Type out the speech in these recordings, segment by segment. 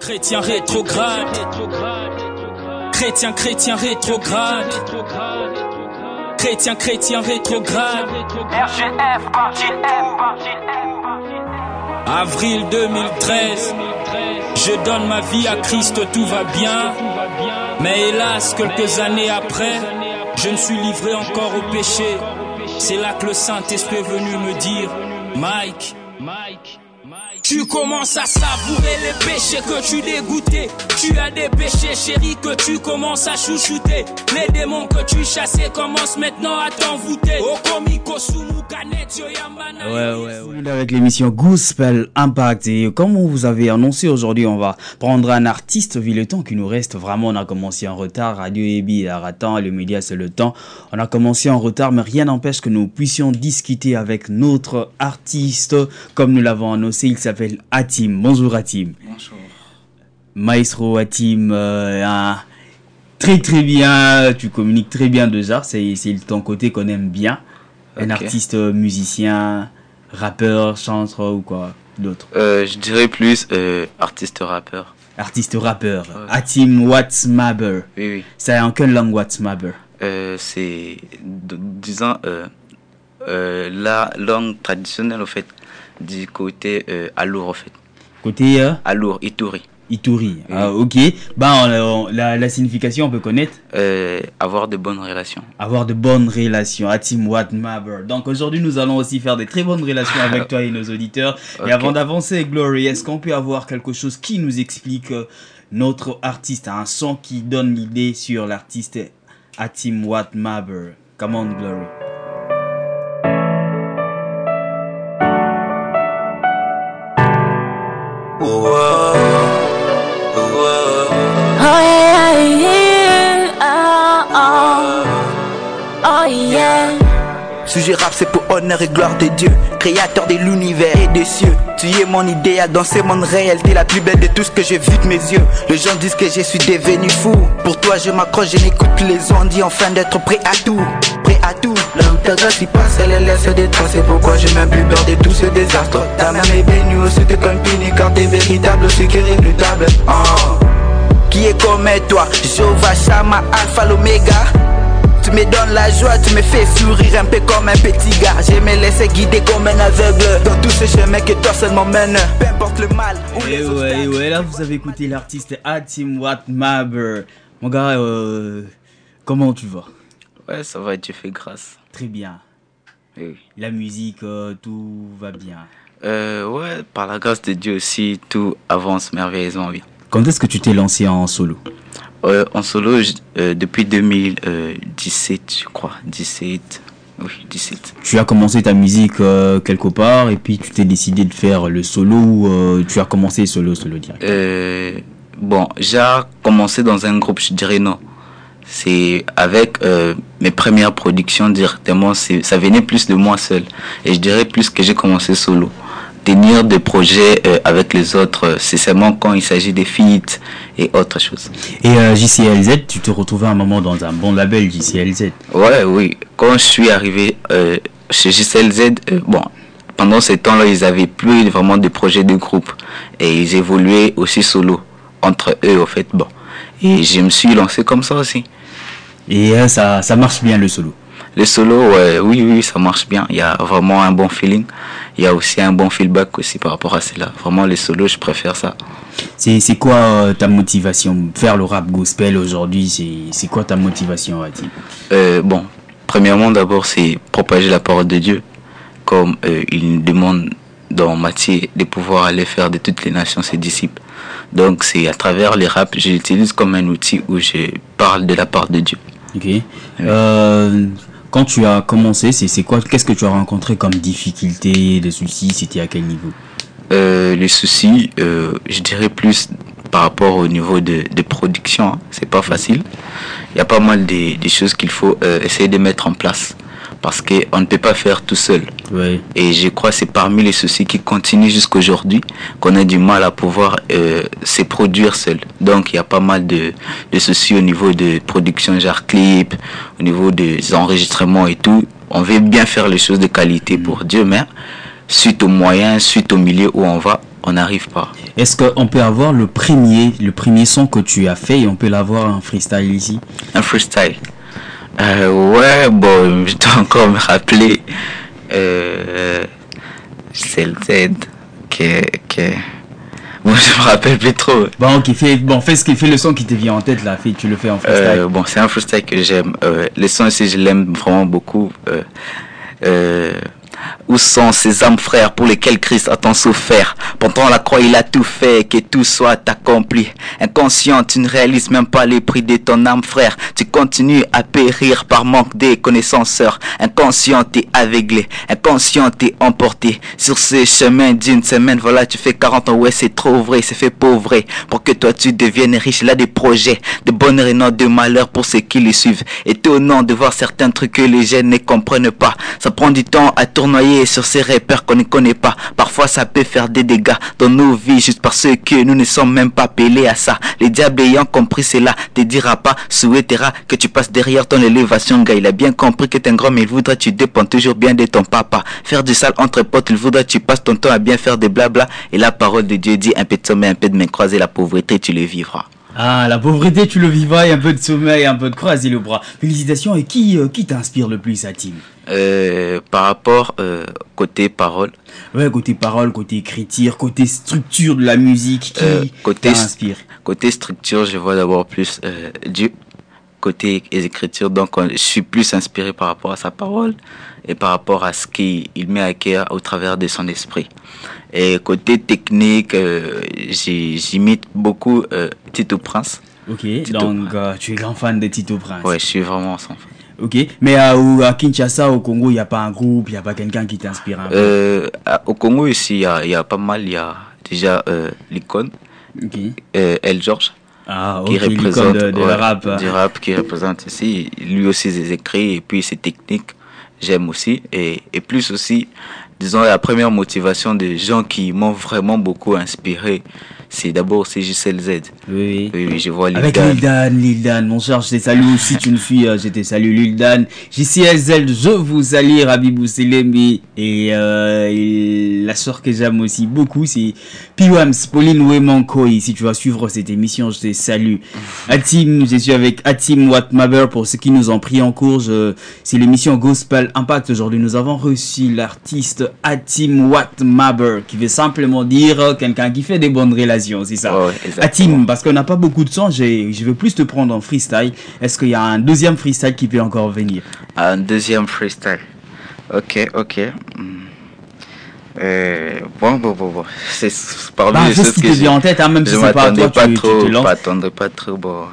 Chrétien rétrograde. Chrétien rétrograde. Chrétien rétrograde. RGF partie Avril 2013. Je donne ma vie à Christ, tout va bien. Mais hélas, quelques années après, je ne suis livré encore au péché. C'est là que le Saint-Esprit est venu me dire: Mike, tu commences à savourer les péchés que tu dégoûtais. Tu as des péchés chéris que tu commences à chouchouter. Les démons que tu chassais commencent maintenant à t'envoûter. Ouais. Avec l'émission Gospel Impact. Et comme on vous avait annoncé aujourd'hui, on va prendre un artiste vu le temps qui nous reste. Vraiment, on a commencé en retard. Radio Ebi et Aratan, les médias, c'est le temps. On a commencé en retard, mais rien n'empêche que nous puissions discuter avec notre artiste. Comme nous l'avons annoncé, il s'appelle Hatim. Bonjour Hatim. Bonjour. Maestro Hatim, très bien, tu communiques très bien déjà, c'est ton côté qu'on aime bien. Okay. Un artiste musicien, rappeur, chanteur ou quoi d'autre? Je dirais plus artiste rappeur. Artiste rappeur. Ouais. Hatim Watsmaber. Oui. C'est en quelle langue Watsmaber? C'est, disons, la langue traditionnelle, au fait, du côté Alour, en fait. Côté Alour, Ituri. Ituri, oui. Ok. La signification, on peut connaître? Avoir de bonnes relations. Avoir de bonnes relations. Hatim Watsmaber. Donc aujourd'hui, nous allons aussi faire des très bonnes relations avec toi et nos auditeurs. Okay. Et avant d'avancer, Glory, est-ce qu'on peut avoir quelque chose qui nous explique notre artiste, un son qui donne l'idée sur l'artiste Hatim Watsmaber? Come on, Glory. Sujet rap, c'est pour honneur et gloire de Dieu, créateur de l'univers et des cieux. Tu es mon idéal dans ce monde réel, t'es la plus belle de tout ce que j'ai vu de mes yeux. Les gens disent que je suis devenu fou. Pour toi je m'accroche, je n'écoute les ondits, enfin d'être prêt à tout. Prêt à tout. L'homme ta grâce y passe, elle laisse des traces. C'est pourquoi j'ai même plus peur de tout ce désastre. Ta main est bénie aussi de comme puni, car t'es véritable, aussi qui est redoutable. Qui est comme toi, Jéhovah Shama, Alpha l'Oméga. Tu me donnes la joie, tu me fais sourire un peu comme un petit gars. Je me laisse guider comme un aveugle dans tous ces chemins que toi seul m'emmène. Peu importe le mal ou les ouais, là vous avez écouté l'artiste Hatim Watsmaber. Mon gars, comment tu vas? Ouais, ça va, Dieu fait grâce. Très bien. Oui. La musique, tout va bien. Ouais, par la grâce de Dieu aussi, tout avance merveilleusement bien. Quand est-ce que tu t'es lancé en solo? En solo, depuis 2017, je crois. 17. Oui, 17. Tu as commencé ta musique quelque part et puis tu t'es décidé de faire le solo ou tu as commencé solo direct? Bon, j'ai commencé dans un groupe, je dirais non. C'est avec mes premières productions directement, ça venait plus de moi seul. Et je dirais plus que j'ai commencé solo. Tenir des projets avec les autres, c'est seulement quand il s'agit des feats et autre chose. Et JCLZ, tu te retrouvais à un moment dans un bon label JCLZ? Ouais, oui. Quand je suis arrivé chez JCLZ, bon, pendant ces temps-là, ils avaient plus vraiment de projets de groupe et ils évoluaient aussi solo entre eux, au fait. Bon, et je me suis lancé comme ça aussi. Et ça marche bien le solo? Le solo, oui, ça marche bien. Il y a vraiment un bon feeling. Il y a aussi un bon feedback aussi par rapport à cela. Vraiment, les solos, je préfère ça. C'est quoi ta motivation? Faire le rap gospel aujourd'hui, c'est quoi ta motivation, Hatim? Bon, premièrement, d'abord, c'est propager la parole de Dieu. Comme il nous demande dans Matthieu de pouvoir aller faire de toutes les nations ses disciples. Donc, c'est à travers les raps, je l'utilise comme un outil où je parle de la part de Dieu. Ok. Quand tu as commencé, c'est quoi? Qu'est-ce que tu as rencontré comme difficulté, des soucis? C'était à quel niveau? Les soucis, je dirais plus par rapport au niveau de production. Hein. C'est pas facile. Il y a pas mal des choses qu'il faut essayer de mettre en place. Parce qu'on ne peut pas faire tout seul. Ouais. Et je crois que c'est parmi les soucis qui continuent jusqu'à aujourd'hui qu'on a du mal à pouvoir se produire seul. Donc il y a pas mal de soucis au niveau de production, genre clip, au niveau des enregistrements et tout. On veut bien faire les choses de qualité pour Dieu, mais suite aux moyens, suite au milieu où on va, on n'arrive pas. Est-ce qu'on peut avoir le premier son que tu as fait et on peut l'avoir en freestyle ici? Un freestyle. Ouais, bon, je dois encore me rappeler. C'est le Z que... Bon, je me rappelle plus trop. Bon, fais le son qui te vient en tête là, tu le fais en freestyle. Bon, c'est un freestyle que j'aime. Le son aussi, je l'aime vraiment beaucoup. Où sont ces âmes frères pour lesquels Christ a tant souffert? Pendant la croix il a tout fait, que tout soit accompli. Inconscient, tu ne réalises même pas les prix de ton âme frère. Tu continues à périr par manque de connaissances sœur. Inconscient, t'es aveuglé. Inconscient, t'es emporté. Sur ce chemin d'une semaine, voilà tu fais 40 ans. Ouais c'est trop vrai, c'est fait pour vrai. Pour que toi tu deviennes riche, il a des projets de bonheur et non de malheur pour ceux qui les suivent. Étonnant de voir certains trucs que les jeunes ne comprennent pas. Ça prend du temps à tournoyer sur ces repères qu'on ne connaît pas. Parfois ça peut faire des dégâts dans nos vies juste parce que nous ne sommes même pas pelés à ça. Les diables ayant compris cela te dira pas, souhaitera que tu passes derrière ton élévation gars. Il a bien compris que t'es un grand mais il voudra que tu dépends toujours bien de ton papa. Faire du sale entre potes, il voudra que tu passes ton temps à bien faire des blabla. Et la parole de Dieu dit un peu de sommeil, un peu de main croisée, la pauvreté tu le vivras. Ah, la pauvreté, tu le vivras, et un peu de sommeil, un peu de croiser le bras. Félicitations. Et qui t'inspire le plus, Hatim? Par rapport côté parole. Ouais, côté parole, côté écriture, côté structure de la musique, qui t'inspire? Côté structure, je vois d'abord plus Dieu. Côté écriture, donc je suis plus inspiré par rapport à sa parole et par rapport à ce qu'il met à cœur au travers de son esprit. Et côté technique, j'imite beaucoup Tito Prince. Ok, Tito donc tu es grand fan de Tito Prince. Ouais, je suis vraiment son fan. Ok, mais à Kinshasa, au Congo, il n'y a pas un groupe, il n'y a pas quelqu'un qui t'inspire un peu? Au Congo, ici, il y a pas mal, il y a déjà l'icône, El George. Ah, qui représente du rap qui représente ici, lui aussi ses écrits et puis ses techniques, j'aime aussi et plus aussi, disons la première motivation des gens qui m'ont vraiment beaucoup inspiré, c'est d'abord CJCLZ. Oui, je vois Lil Dan. Avec Lil Dan, mon cher, je te salue aussi, tu me suis, je te salue Lil Dan. JCLZ, je vous salue, Rabibou Selembi, et la soeur que j'aime aussi beaucoup, c'est Piwams, Pauline Wemankoy. Si tu vas suivre cette émission, je te salue. Hatim, je suis avec Hatim Watmaber pour ceux qui nous ont pris en cours. C'est l'émission Gospel Impact. Aujourd'hui, nous avons reçu l'artiste Hatim Watmaber, qui veut simplement dire quelqu'un qui fait des bonnes relations. C'est ça. Ouais, Hatim, parce qu'on n'a pas beaucoup de temps, je veux plus te prendre en freestyle. Est-ce qu'il y a un deuxième freestyle qui peut encore venir? Un deuxième freestyle. Ok. Bon. C'est parmi les choses que j'ai en tête, hein, même si c'est pas toi, tu m'attendais pas trop, bon.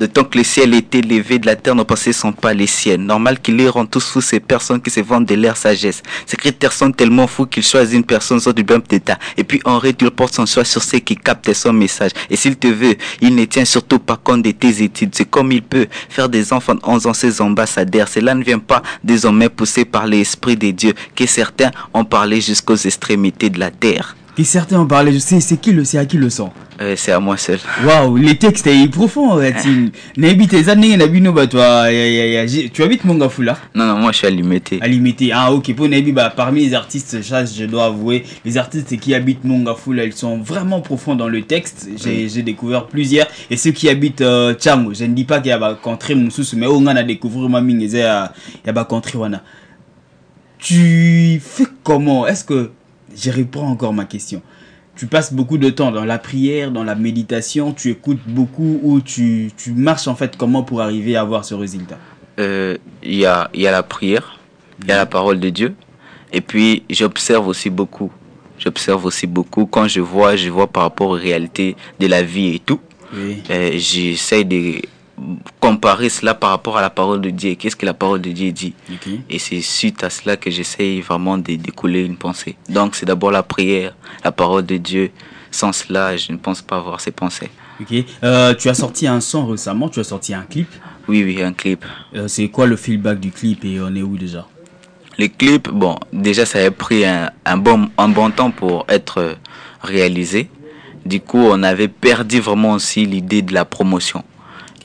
De temps que les ciels étaient levés de la terre, nos pensées sont pas les siennes. Normal qu'ils les rendent tous fous, ces personnes qui se vendent de leur sagesse. Ces critères sont tellement fous qu'ils choisissent une personne sans du même d'état. Et puis en réalité, il porte son choix sur ceux qui captent son message. Et s'il te veut, il ne tient surtout pas compte de tes études. C'est comme il peut faire des enfants de 11 ans ses ambassadeurs. Cela ne vient pas des hommes poussés par l'esprit de Dieu, que certains ont parlé jusqu'aux extrémités de la terre. Et certains ont parlé, c'est à qui le son? C'est à moi seul. Waouh, les textes sont profonds, Hatim. Tu habites Mongafula? Non, moi je suis à Limité. À Limité, ah ok. Pour parmi les artistes, je dois avouer, les artistes qui habitent Mongafula, ils sont vraiment profonds dans le texte. J'ai découvert plusieurs. Et ceux qui habitent Tchamo, je ne dis pas qu'il y a contré Moussous, mais on a découvert Maming, il y a contré Wana. Tu fais comment? Est-ce que je reprends encore ma question. Tu passes beaucoup de temps dans la prière, dans la méditation, tu écoutes beaucoup ou tu marches en fait comment pour arriver à avoir ce résultat? Il y a la prière, il y a la parole de Dieu et puis j'observe aussi beaucoup. Quand je vois par rapport aux réalités de la vie et tout. Oui. J'essaie de comparer cela par rapport à la parole de Dieu. Qu'est-ce que la parole de Dieu dit? Et c'est suite à cela que j'essaie vraiment de découler une pensée. Donc c'est d'abord la prière, la parole de Dieu. Sans cela, je ne pense pas avoir ces pensées. Ok. Tu as sorti un son récemment, tu as sorti un clip? Oui, un clip. C'est quoi le feedback du clip et on est où déjà? Le clip, bon, déjà ça a pris un bon temps pour être réalisé. Du coup, on avait perdu vraiment aussi l'idée de la promotion.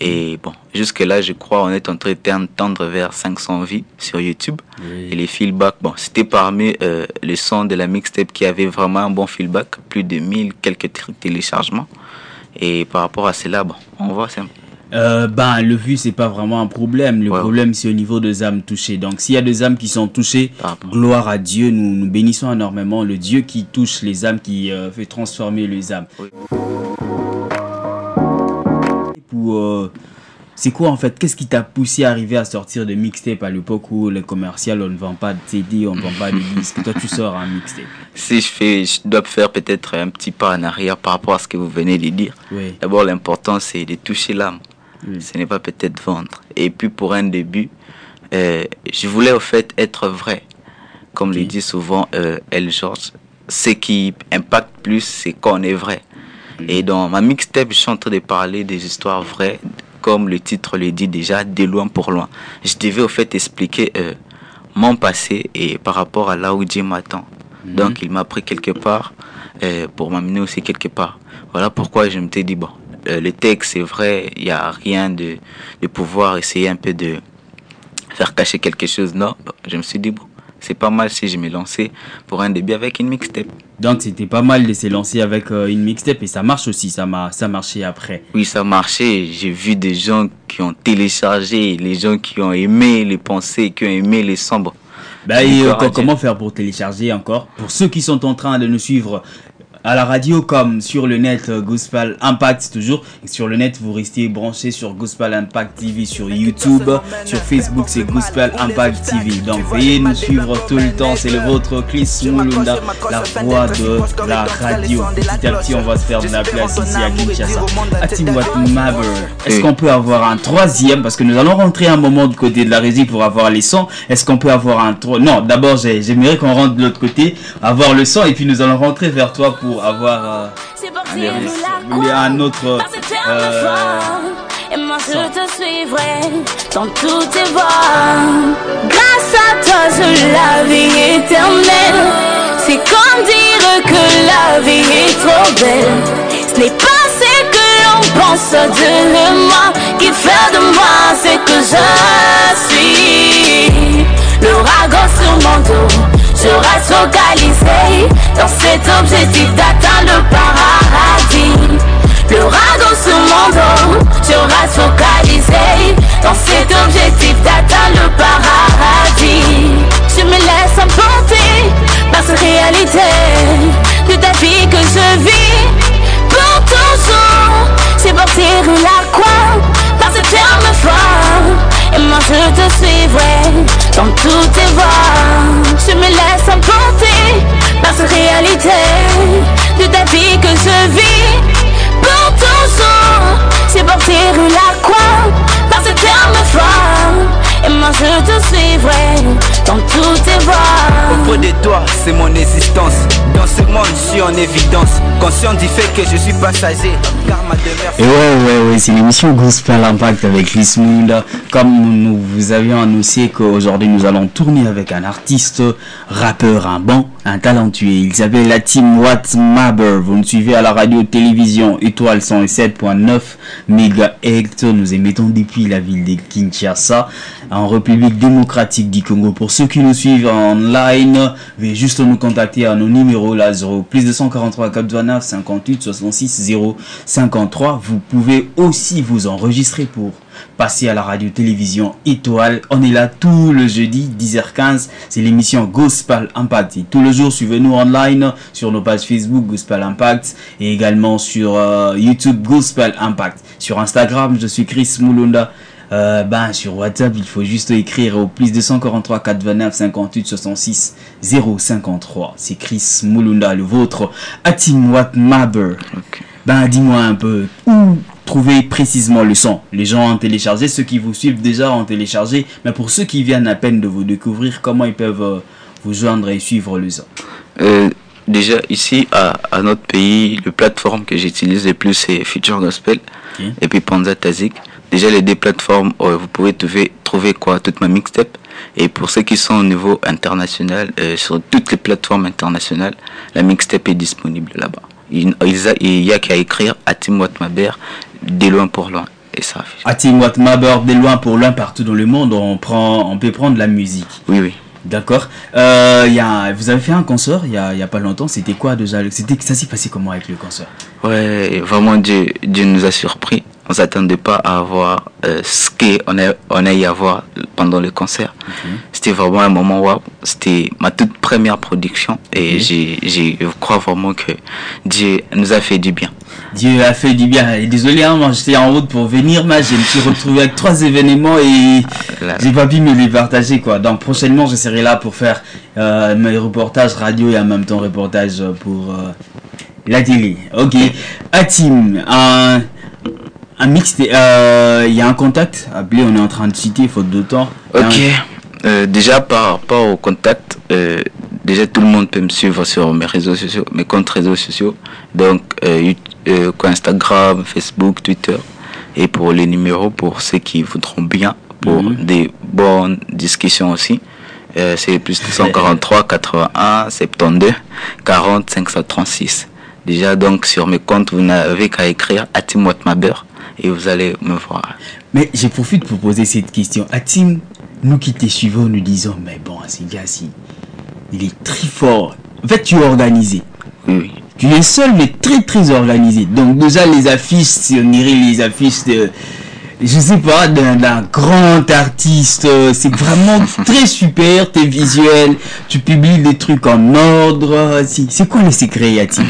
Et bon, jusque-là, je crois, on est en train de tendre vers 500 vues sur YouTube. Et les feedbacks, bon, c'était parmi les sons de la mixtape qui avait vraiment un bon feedback, plus de 1000 quelques téléchargements. Et par rapport à cela, bon, on voit ça. Le vue, c'est pas vraiment un problème. Le problème, c'est au niveau des âmes touchées. Donc, s'il y a des âmes qui sont touchées, gloire à Dieu, nous bénissons énormément le Dieu qui touche les âmes, qui fait transformer les âmes. Oui. C'est quoi en fait? Qu'est-ce qui t'a poussé à arriver à sortir de mixtape à l'époque où les commerciales, on ne vend pas de CD, on ne vend pas de disques? Toi, tu sors un mixtape. Si je dois faire peut-être un petit pas en arrière par rapport à ce que vous venez de dire. Oui. D'abord, l'important, c'est de toucher l'âme. Oui. Ce n'est pas peut-être vendre. Et puis, pour un début, je voulais au fait être vrai. Comme le dit souvent L. George, ce qui impacte plus, c'est quand on est vrai. Et dans ma mixtape, je suis en train de parler des histoires vraies, comme le titre le dit déjà, de loin pour loin. Je devais au fait expliquer mon passé et par rapport à là où Dieu m'attend. Donc il m'a pris quelque part pour m'amener aussi quelque part. Voilà pourquoi je me suis dit, bon, le texte c'est vrai, il n'y a rien de pouvoir essayer un peu de faire cacher quelque chose. Non, je me suis dit, bon, c'est pas mal si je me lançais pour un début avec une mixtape. Donc c'était pas mal de se lancer avec une mixtape et ça marche aussi, ça marchait après. Oui, ça marchait. J'ai vu des gens qui ont téléchargé, les gens qui ont aimé les pensées, qui ont aimé les sombres. Comment faire pour télécharger encore? Pour ceux qui sont en train de nous suivre à la radio comme sur le net, Gospel Impact toujours. Et sur le net, vous restez branchés sur Gospel Impact TV, sur YouTube, sur Facebook, c'est Gospel Impact TV. Donc veuillez nous suivre tout le temps, c'est le vôtre Chris Mulunda, la voix de la radio. Petit à petit, on va se faire de la place ici à Kinshasa. Atimwat Maber, est-ce qu'on peut avoir un troisième? Parce que nous allons rentrer un moment du côté de la régie pour avoir les sons. Est-ce qu'on peut avoir un Non, d'abord, j'aimerais qu'on rentre de l'autre côté, avoir le son, et puis nous allons rentrer vers toi pour avoir un autre et moi je te suivrai dans toutes tes voies. Grâce à toi j'ai la vie éternelle. C'est comme dire que la vie est trop belle. Ce n'est pas ce que l'on pense de moi qui fait de moi ce que je suis. L'ouragan sur mon dos, je reste focalisé dans cet objectif d'atteindre le paradis. Le radeau sur mon dos, je reste focalisé dans cet objectif d'atteindre le paradis. Je me laisse emporter par cette réalité de ta vie que je vis pour toujours. C'est partir la croix par ce terme fort. Et moi je te suivrai dans toutes tes voies. Je me laisse emporter par cette réalité de ta vie que je vis pour toujours. C'est partir la croix par ce terme fort. Et moi je te suivrai dans toutes tes voies. Auprès de toi, c'est mon existence. Dans ce monde, je suis en évidence. Conscient du fait que je suis passager, car ma demeure... Et ouais, c'est l'émission Gospel Impact avec Chris Mulunda. Comme nous vous avions annoncé qu'aujourd'hui nous allons tourner avec un artiste, rappeur, un talentueux. Il s'appelle Atimwat Maber. Vous nous suivez à la radio-télévision Étoile 107.9 MHz. Nous émettons depuis la ville de Kinshasa, en République démocratique du Congo. Pour ceux qui nous suivent en ligne, veuillez juste nous contacter à nos numéros là, 0 plus 243 429 58 66 0 53. Vous pouvez aussi vous enregistrer pour passer à la radio-télévision Étoile. On est là tout le jeudi 10h15. C'est l'émission Gospel Impact. Et tout le jour, suivez-nous online sur nos pages Facebook Gospel Impact et également sur YouTube Gospel Impact. Sur Instagram, je suis Chris Mulunda. Sur WhatsApp, il faut juste écrire au plus 243 429 58 66 053. C'est Chris Mulunda, le vôtre. Atimwat Maber. Okay. Dis-moi un peu où trouver précisément le son. Les gens ont téléchargé, ceux qui vous suivent déjà ont téléchargé, mais pour ceux qui viennent à peine de vous découvrir, comment ils peuvent vous joindre et suivre le son? Déjà ici à notre pays, le plateforme que j'utilise le plus c'est Future Gospel, okay, et puis Panza Tazik. Déjà les deux plateformes, vous pouvez trouver toute ma mixtape. Et pour ceux qui sont au niveau international, sur toutes les plateformes internationales, la mixtape est disponible là-bas. Il y a qu'à écrire Atimwat Maber, de loin pour loin. et ça. Hatim Watmaber, de loin pour loin, partout dans le monde, on peut prendre la musique. Oui, oui. D'accord. Vous avez fait un concert il y a pas longtemps. C'était quoi déjà? Ça s'est passé comment avec le concert? Ouais, vraiment Dieu nous a surpris. On s'attendait pas à avoir ce qu'on a eu à voir pendant le concert. Okay. C'était vraiment un moment waouh. C'était ma toute première production et je crois vraiment que Dieu nous a fait du bien. Dieu a fait du bien. Et désolé, hein, moi j'étais en route pour venir, mais je me suis retrouvé avec 3 événements et j'ai pas pu me les partager quoi. Donc prochainement je serai là pour faire mes reportages radio et en même temps reportage pour la télé. Ok. Hatim, un mix, il y a un contact appelé, on est en train de citer faute de temps. Ok. Déjà par rapport au contact, déjà tout le monde peut me suivre sur mes réseaux sociaux, mes comptes réseaux sociaux, donc Instagram, Facebook, Twitter, et pour les numéros pour ceux qui voudront bien, pour des bonnes discussions aussi, c'est plus 243 81 72 40 536. Déjà donc sur mes comptes vous n'avez qu'à écrire Hatim Watmaber et vous allez me voir. Mais je profite pour poser cette question. Hatim, nous qui te suivons, nous disons, mais bon, ce gars-ci, il est très fort. En fait, tu es organisé. Oui. Tu es seul, mais très, très organisé. Donc, déjà, les affiches, si on dirait les affiches de, je sais pas, d'un grand artiste, c'est vraiment très super, t'es visuel, tu publies des trucs en ordre. C'est quoi le secret, Hatim?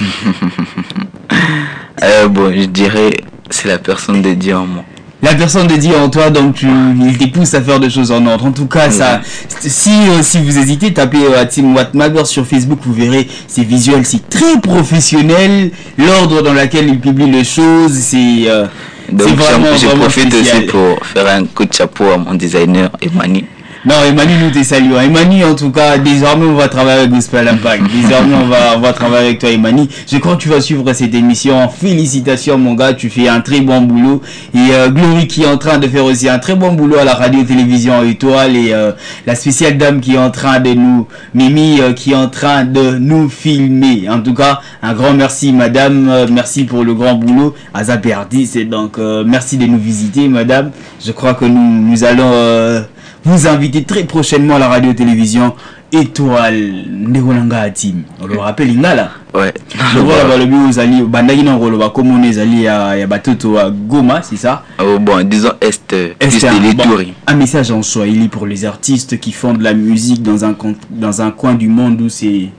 Bon, je dirais, c'est la personne de Dieu en moi. La personne de Dieu en toi, donc il te pousse à faire des choses en ordre. En tout cas, ça, si vous hésitez, tapez Hatim Watmaber sur Facebook, vous verrez, c'est visuel, c'est très professionnel. L'ordre dans lequel il publie les choses, c'est vraiment, je profite spécial. aussi pour faire un coup de chapeau à mon designer, Emani. Non, Emani, nous te saluons. Emani, en tout cas, désormais, on va travailler avec Gospel Impact. Désormais, on va travailler avec toi, Emani. Je crois que tu vas suivre cette émission. Félicitations, mon gars. Tu fais un très bon boulot. Et Glory qui est en train de faire aussi un très bon boulot à la radio-télévision Étoile. Et la spéciale dame qui est en train de nous... Mimi qui est en train de nous filmer. En tout cas, un grand merci, madame. Merci pour le grand boulot. Azap Artiste. Et donc, merci de nous visiter, madame. Je crois que nous allons... vous invitez très prochainement à la radio-télévision Étoile Ndegolanga Hatim. On le rappelle, Ingala. Ouais. Je vois là-bas le bio aux alliés, Bandagina Roloba, comme on est alliés à Batoto à Goma, c'est ça? Bon, disons Est de l'Étourie. Un message en Swahili pour les artistes qui font de la musique dans un coin du monde où c'est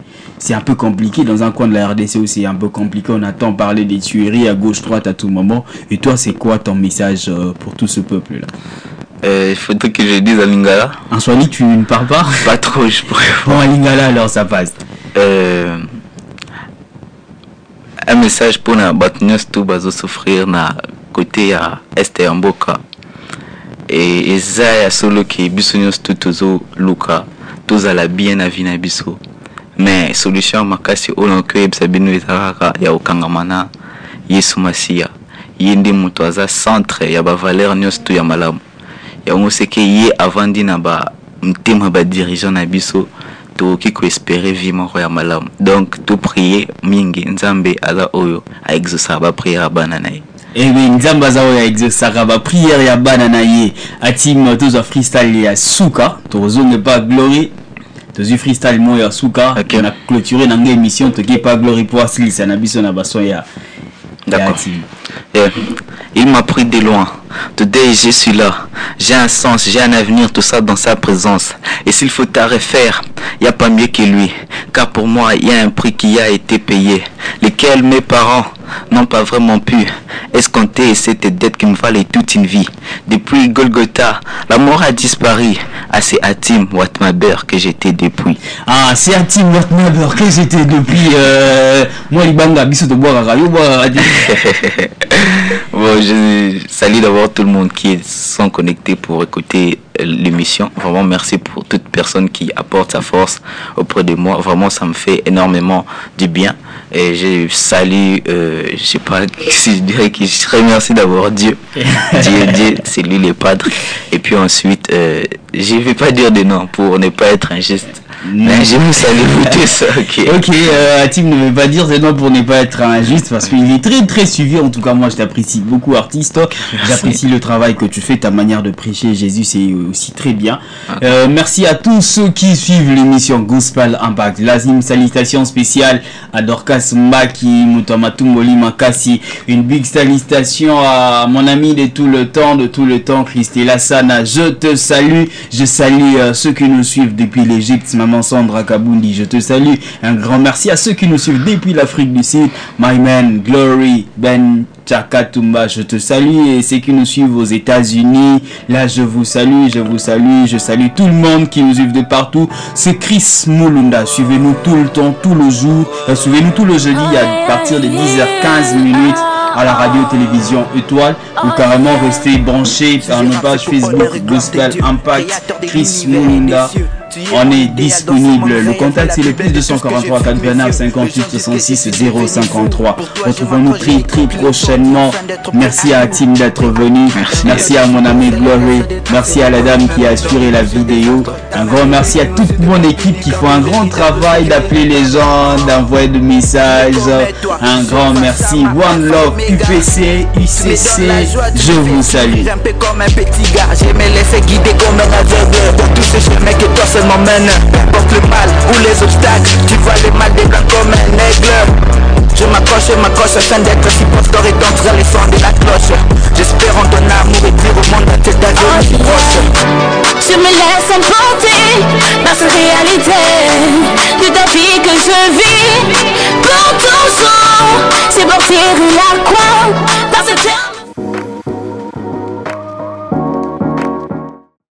un peu compliqué, dans un coin de la RDC où c'est un peu compliqué, on attend parler des tueries à gauche, droite à tout moment. Et toi, c'est quoi ton message pour tout ce peuple-là? Il faudrait que je dise à Lingala. En Swahili, tu ne parles pas? Pas trop, je pourrais. Bon, à Lingala, alors ça passe. Un message pour na batunios tout bazo souffrir na côté à Est et Mboka. Et ça ya solo qui bisunios tout tozo luka tous à la bien à vina biso. Mais solution makasi olonko ebsabino ezaraka ya okangamana Yesu Masia. Yindi mutu aza centre ya ba valeur nyos tout ya malamu. Ya on sait que yé avant dina ba mtema ba dirigeant na biso to ki ko espérer vivre ya malam. Donc tout prier mingi nzambe aza oyo a exaucer ba prière banana. Eh bien nzambe aza oyo a exaucer ba prière ya banana ye. Hatim tozo freestyle ya suka, tozo ne pas glory. Tozo freestyle mo ya suka. On a clôturé dans l'émission to ki pas glory pour asli ça na biso na baso ya. D'accord. Il m'a pris de loin. Today, je suis là. J'ai un sens, j'ai un avenir, tout ça dans sa présence. Et s'il faut t'arrêter faire, il n'y a pas mieux que lui. Car pour moi, il y a un prix qui a été payé. Lesquels mes parents n'ont pas vraiment pu escompter. Et c'était dette qui me valait toute une vie. Depuis Golgotha, la mort a disparu. Ah, c'est Hatim Watmaber que j'étais depuis. Ah, c'est Hatim Watmaber que j'étais depuis. Moi, les bangas, bisous de boire à radio. Bon, je salue d'abord tout le monde qui sont connectés pour écouter l'émission. Vraiment, merci pour toute personne qui apporte sa force auprès de moi. Vraiment, ça me fait énormément du bien. Et je salue, je sais pas si je dirais que je remercie d'abord Dieu. Dieu, c'est lui le Padre. Et puis ensuite, je vais pas dire de nom pour ne pas être injuste. Mais je vous salue vous tous. Ok, Hatim ne veut pas dire c'est non pour ne pas être injuste parce qu'il est très très suivi. En tout cas, moi je t'apprécie beaucoup, artiste. J'apprécie le travail que tu fais, ta manière de prêcher Jésus, c'est aussi très bien. Merci à tous ceux qui suivent l'émission Gospel Impact. Lazim, salutation spéciale à Dorcas Mbaki, Mutamatumboli Makasi. Une big salutation à mon ami de tout le temps, Christella Sana. Je te salue. Je salue ceux qui nous suivent depuis l'Égypte, Maman Sandra Kabundi. Je te salue. Un grand merci à ceux qui nous suivent depuis l'Afrique du Sud. My man, Glory, Ben Chakatumba, je te salue. Et ceux qui nous suivent aux États-Unis, là je vous salue. Je salue tout le monde qui nous suit de partout. C'est Chris Moulunda. Suivez-nous tout le temps, tout le jour. Suivez-nous tout le jeudi à partir de 10h15 à la radio-télévision Étoile, ou carrément rester branché par nos pages Facebook Gospel Impact, Chris Moulunda. On est disponible. Le contact c'est le plus 243 89 58 66 053. Retrouvons-nous très prochainement. Merci à Hatim d'être venu. Merci à mon ami Glory. Merci à la dame qui a assuré la vidéo. Un grand merci à toute mon équipe qui font un grand travail d'appeler les gens, d'envoyer des messages. Un grand merci. One Love, UPC, UCC. Je vous salue. Un peu comme un petit gars, je me laisse guider comme un aveugle dans tous ces chemins que toi seul m'emmène. Peu importe le mal ou les obstacles, tu vois les mal des blancs comme un aigle. Je m'accroche afin d'être si pasteur et d'entrer les sons de la cloche. J'espère en ton amour et dire au monde que ta vie est proche. Je me laisse emporter par cette réalité de ta vie que je vis. Pour ton sang, c'est porter la croix.